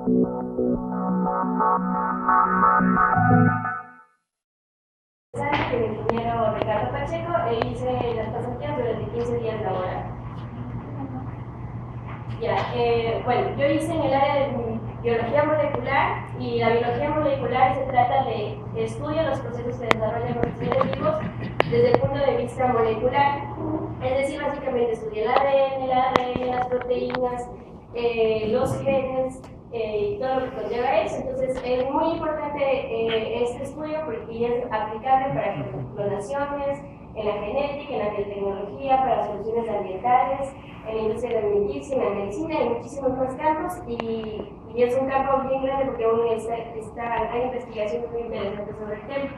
El ingeniero Ricardo Pacheco e hice las pasantías durante 15 días laborales. Bueno, yo hice en el área de biología molecular, y la biología molecular se trata de estudio de los procesos que desarrollan los seres vivos desde el punto de vista molecular. Es decir, básicamente estudia el ADN, las proteínas, los genes, y todo lo que conlleva eso. Entonces es muy importante este estudio porque es aplicable para clonaciones, en la genética, en la biotecnología, para soluciones ambientales, en la industria alimenticia, en la medicina, en muchísimos más campos, y es un campo bien grande porque aún hay investigaciones muy interesantes sobre el tema.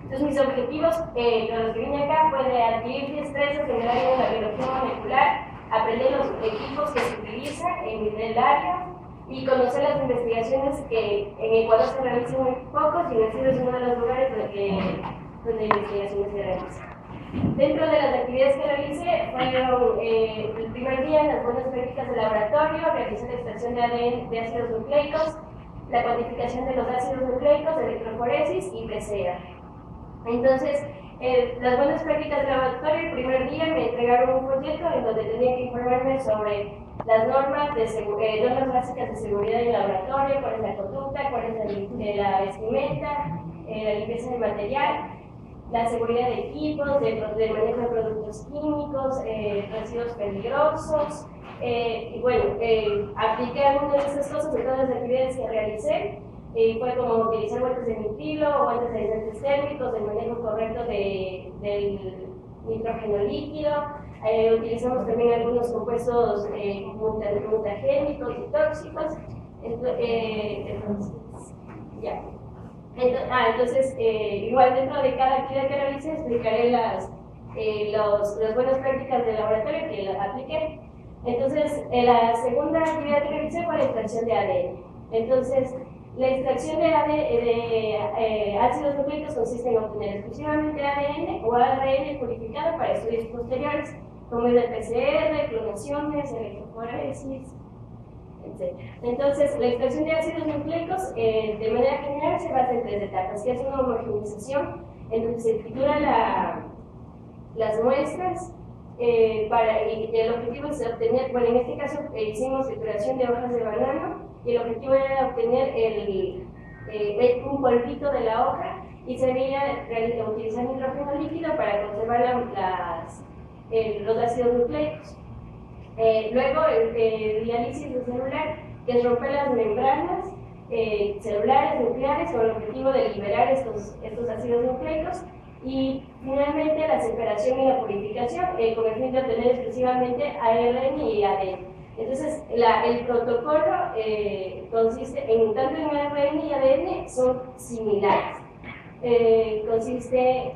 Entonces mis objetivos con los que vine acá fue de adquirir destrezas en el área de la biología molecular, aprender los equipos que se utilizan en el área y conocer las investigaciones que en Ecuador se realizan muy pocos, y Brasil es uno de los lugares donde investigaciones se realizan. Dentro de las actividades que realicé fueron el primer día en las buenas prácticas de laboratorio, realicé la extracción de ADN de ácidos nucleicos, la cuantificación de los ácidos nucleicos, electroforesis y PCR. Entonces, las buenas prácticas de laboratorio, el primer día me entregaron un folleto en donde tenía que informarme sobre las normas básicas de seguridad del laboratorio, cuál es la conducta, cuál es la vestimenta, la limpieza del material, la seguridad de equipos, del manejo de productos químicos, residuos peligrosos, y bueno, apliqué algunas de esas cosas en todas las actividades que realicé. Fue como utilizar guantes de nitrilo, guantes de aislantes térmicos, el manejo correcto del nitrógeno líquido. Utilizamos también algunos compuestos mutagénicos y tóxicos. Entonces, igual dentro de cada actividad que realicé explicaré las buenas prácticas del laboratorio que las apliqué. Entonces, la segunda actividad que realicé fue la extracción de ADN. Entonces, la extracción de ácidos nucleicos consiste en obtener exclusivamente ADN o ARN purificado para estudios posteriores, como el de PCR, clonaciones, electroforesis, etc. Entonces, la extracción de ácidos nucleicos, de manera general, se basa en 3 etapas, que es una homogenización, en donde se trituran las muestras, y el objetivo es obtener, bueno, en este caso hicimos trituración de hojas de banano, y el objetivo era obtener un polvito de la hoja, y se veía utilizar nitrógeno líquido para conservar los ácidos nucleicos. Luego el diálisis celular, que es romper las membranas celulares, nucleares, con el objetivo de liberar estos ácidos nucleicos. Y finalmente la separación y la purificación, con el fin de obtener exclusivamente ARN y ADN. Entonces, el protocolo consiste en, tanto en ARN y ADN son similares. Consiste,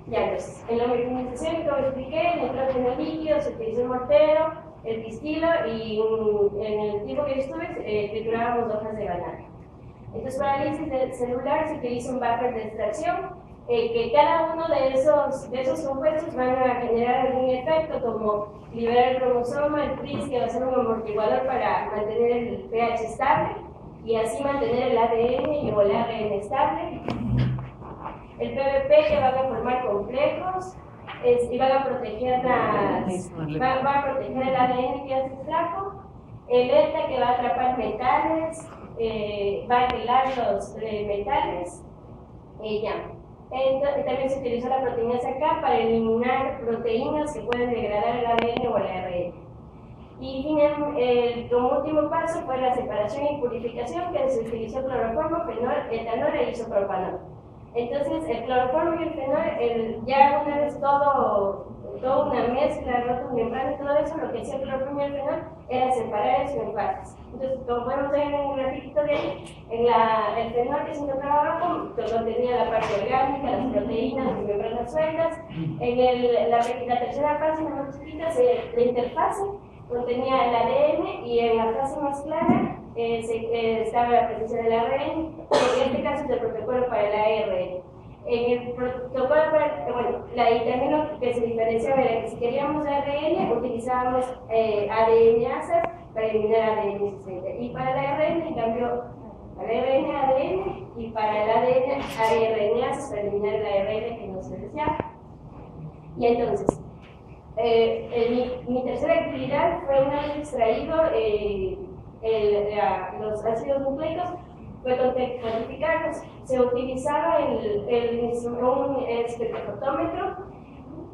entonces, en la homogenización, como expliqué, el nitrógeno líquido, se utilizó el mortero, el pistilo, y en el tiempo que yo estuve, triturábamos hojas de banano. Entonces, para el análisis celular se utiliza un buffer de extracción, que cada uno de esos compuestos van a generar algún efecto, como liberar el cromosoma, el tris, que va a ser un amortiguador para mantener el pH estable, y así mantener el ADN o el ARN estable. El PVP, que van a formar complejos, y van a proteger el ADN que ya se extrajo. El ETA, que va a atrapar metales, va a aislar los metales, también se utilizó la proteína acá para eliminar proteínas que pueden degradar el ADN o el ARN. Y como último paso fue la separación y purificación, que se utilizó cloroformo, fenol, etanol e isopropanol. Entonces, el cloroformo y el fenol, ya una vez toda una mezcla, rotos membrana y todo eso, lo que hacía el cloroformo y el fenol era separar eso en partes. Entonces, como podemos ver en un gráfico de ahí, el fenol que se encontraba abajo contenía la parte orgánica, las proteínas, las membranas sueltas. En la tercera fase, la más chiquita, la interfase, contenía el ADN, y en la fase más clara estaba la presencia del ARN, en este caso es el protocolo para el ARN. En el protocolo y también lo que se diferenciaba era que si queríamos ARN, utilizábamos ADNasas para eliminar ADN existente. Y para el ARN cambió para el ARN ADN y para el ADN RNAs para eliminar el ARN que no se deseaba. Y entonces, mi tercera actividad fue, una vez extraído los ácidos nucleicos, fue cuantificarlos. Se utilizaba un espectrofotómetro,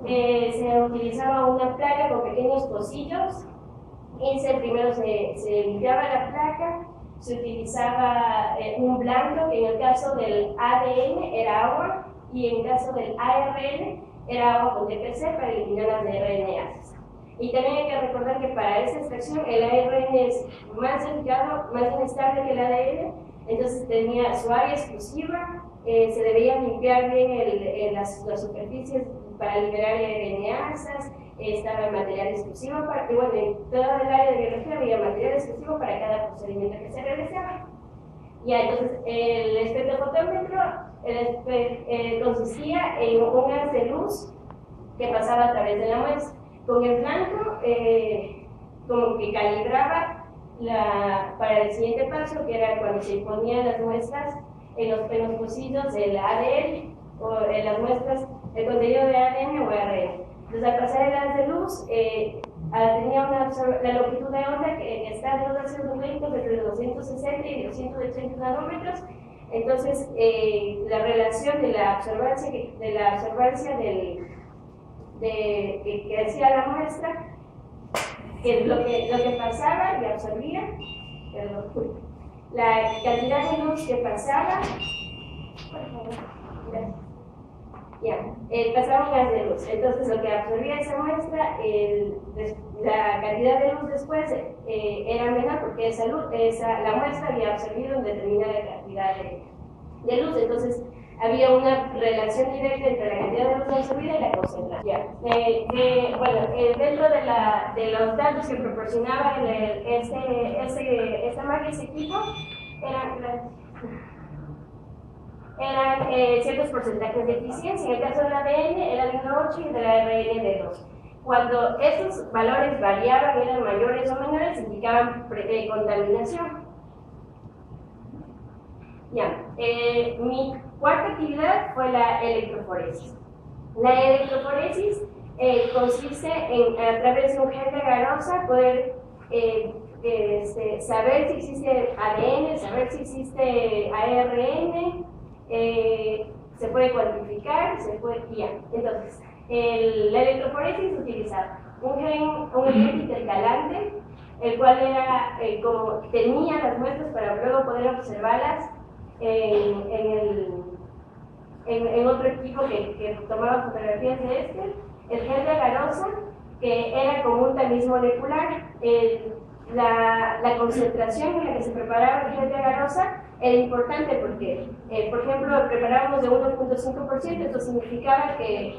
se utilizaba una placa con pequeños pocillos, y primero se limpiaba la placa, se utilizaba un blando, que en el caso del ADN era agua, y en el caso del ARN era agua con TPC para eliminar las RNAs. Y también hay que recordar que para esta extracción el ARN es más delicado, más inestable que el ADN, entonces tenía su área exclusiva, se debían limpiar bien las superficies para liberar RNAsas, estaba el material exclusivo y bueno, en toda el área de biología había material exclusivo para cada procedimiento que se realizaba. Ya, entonces el espectrofotómetro consistía en un haz de luz que pasaba a través de la muestra. Con el blanco, como que calibraba para el siguiente paso, que era cuando se ponían las muestras en los pocillos del ADN, o en las muestras, el contenido de ADN o ARN. Entonces, al pasar el haz de luz, tenía la longitud de onda que está de los ácidos nucleicos entre 260 y 230 nanómetros. Entonces, la relación de la observancia que hacía la muestra, que lo que pasaba y absorbía, la cantidad de luz que pasaba, por favor, gracias. Ya, pasaba un haz de luz, entonces lo que absorbía esa muestra, la cantidad de luz después era menor porque la muestra había absorbido una determinada cantidad de luz, entonces había una relación directa entre la cantidad de luz absorbida y la concentración. Dentro de los datos que proporcionaba esta máquina, ese equipo, eran ciertos porcentajes de eficiencia. En el caso del ADN era de 1,8 y del ARN de 2. Cuando estos valores variaban, eran mayores o menores, indicaban contaminación. Ya. Mi cuarta actividad fue la electroforesis. La electroforesis consiste en, a través de un gel de agarose, poder saber si existe ADN, saber si existe ARN, se puede cuantificar, se puede guiar. Entonces, la electroforesis utilizaba un agente intercalante, el cual era como tenía las muestras para luego poder observarlas en otro equipo que tomaba fotografías de el gel de agarose, que era como un tamiz molecular. La concentración en la que se preparaba el gel de agarose era importante porque, por ejemplo, preparábamos de 1,5%, esto significaba que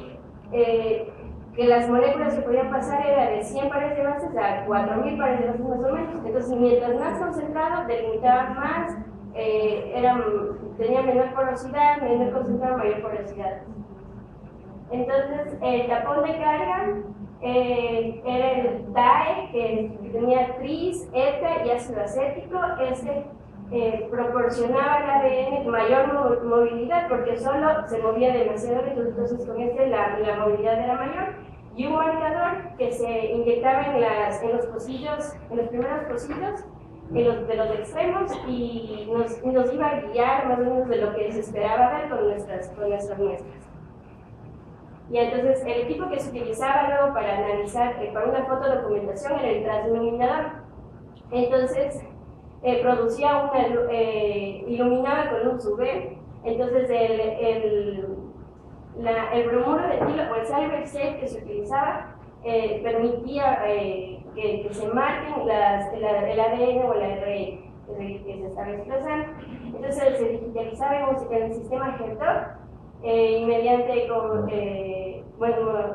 las moléculas que podían pasar era de 100 pares de bases a 4.000 pares de bases más o menos. Entonces, mientras más concentrado, delimitaban más, tenía menor porosidad, menor concentrado, mayor porosidad. Entonces, el tapón de carga era el DAE, que tenía tris, eta y ácido acético. Proporcionaba al ADN mayor movilidad porque solo se movía demasiado, entonces con la movilidad era mayor. Y un marcador que se inyectaba en los pocillos, en los primeros pocillos, de los extremos, y nos iba a guiar más o menos de lo que se esperaba ver con nuestras muestras. Y entonces el equipo que se utilizaba luego para analizar, para una fotodocumentación, era el transiluminador. Entonces producía iluminaba con luz UV. Entonces el bromuro de etilo o el Cyber Safe que se utilizaba permitía que se marquen el ADN o el ARN que se estaba expresando. Entonces se digitalizaba en el sistema GEPTOR y mediante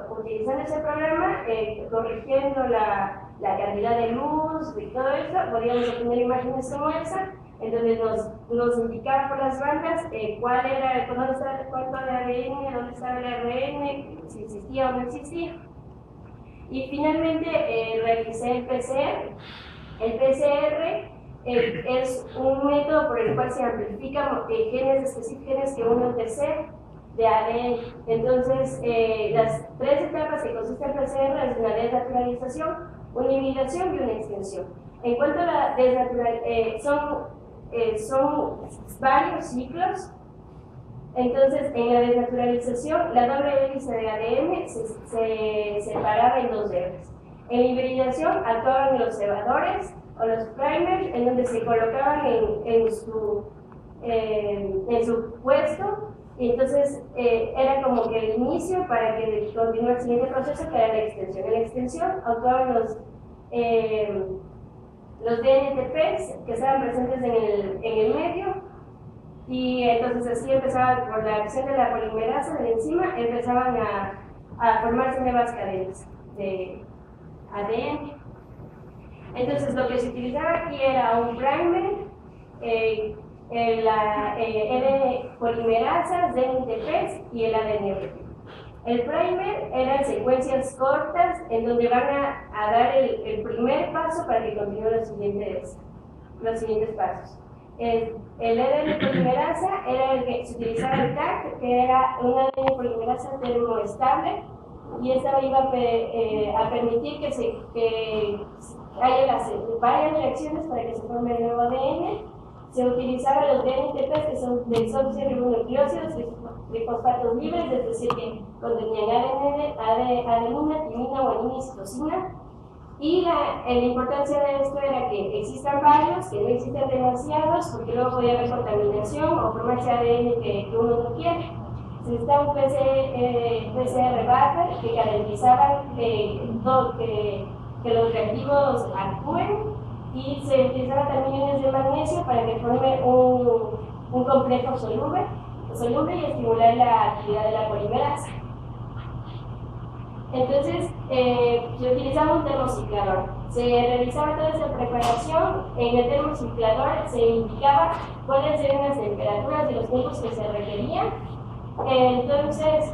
utilizando ese programa, corrigiendo la cantidad de luz y todo eso, podíamos obtener imágenes como esa. Entonces nos indicaba por las bandas cuál era, dónde estaba el cuerpo de ADN, dónde estaba el ARN, si existía o no existía. Y finalmente realicé el PCR, El PCR es un método por el cual se amplifican genes específicos, genes que uno tercer de ADN. Entonces, las tres etapas que consiste el PCR es una desnaturalización, una hibridación y una extensión. En cuanto a la desnaturalización, son varios ciclos. Entonces, en la desnaturalización, la doble hélice de ADN se separaba en dos hélices. En la hibridación actuaban los cebadores o los primers, en donde se colocaban en su puesto, y entonces era como que el inicio para que continúe el siguiente proceso, que era la extensión. En la extensión actuaban los DNTPs que estaban presentes en el medio, y entonces así empezaban, por la acción de la polimerasa de la enzima, empezaban a formarse nuevas cadenas de ADN. Entonces lo que se utilizaba aquí era un primer, polimerasas, DNTPs y el ADN. El primer eran secuencias cortas en donde van a dar el primer paso para que continúen los siguientes pasos. El ADN polimerasa era el que se utilizaba el TAC, que era un ADN polimerasa termoestable, y esta iba a permitir que haya varias reacciones para que se forme el nuevo ADN. Se utilizaban los DNTPs, que son desoxirribonucleósidos, trifosfatos libres, es decir, que contenían adenina, timina, guanina y citosina. Y la importancia de esto era que existan varios, que no existan demasiados, porque luego podía haber contaminación o formarse ADN que uno no quiere. Se necesitaba un PCR buffer que garantizaba que los reactivos actúen, y se utilizaba también iones de magnesio para que forme un complejo soluble y estimular la actividad de la polimerasa. Entonces, se utilizaba un termociclador. Se realizaba toda esa preparación. En el termociclador se indicaba cuáles eran las temperaturas y los tiempos que se requerían. Entonces,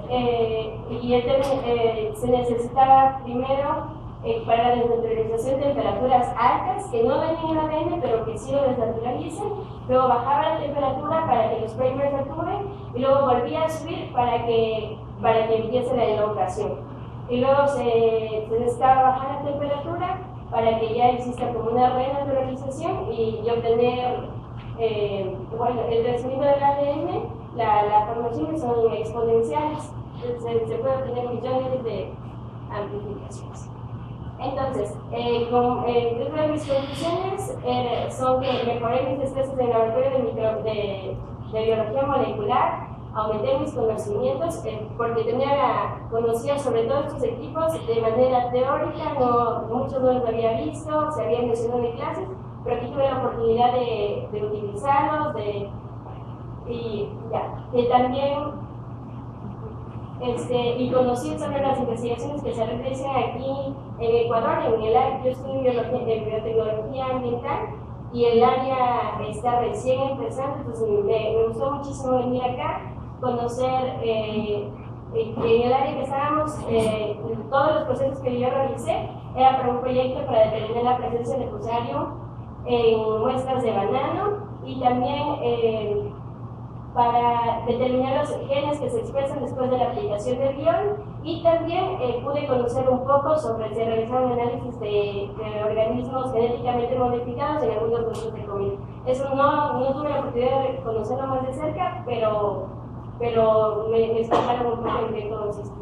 se necesitaba primero, para la desnaturalización, temperaturas altas que no dañen el ADN pero que sí lo desnaturalicen. Luego bajaba la temperatura para que los primers actúen, y luego volvía a subir para que empiece la elongación. Y luego se necesitaba bajar la temperatura para que ya exista como una renaturalización y obtener el crecimiento del ADN. Las formaciones son exponenciales, se puede obtener millones de amplificaciones. Entonces, dentro de mis conclusiones son que mejoré mis destrezas en el laboratorio de biología molecular, aumenté mis conocimientos, porque conocía sobre todo estos equipos de manera teórica, muchos no los había visto, se habían mencionado en clases, pero aquí tuve la oportunidad de utilizarlos, y también y conocí sobre las investigaciones que se realizan aquí en Ecuador, en el área. Yo estudio biotecnología ambiental y el área está recién empezando, entonces me gustó muchísimo venir acá, conocer en el área que estábamos, todos los procesos que yo realicé era para un proyecto para determinar la presencia de fusarium en muestras de banano, y también para determinar los genes que se expresan después de la aplicación del guión, y también pude conocer un poco sobre, se realizaron análisis de organismos genéticamente modificados en algunos grupos de comida. Eso no tuve la oportunidad de conocerlo más de cerca, pero me explicaron un poco en qué consiste.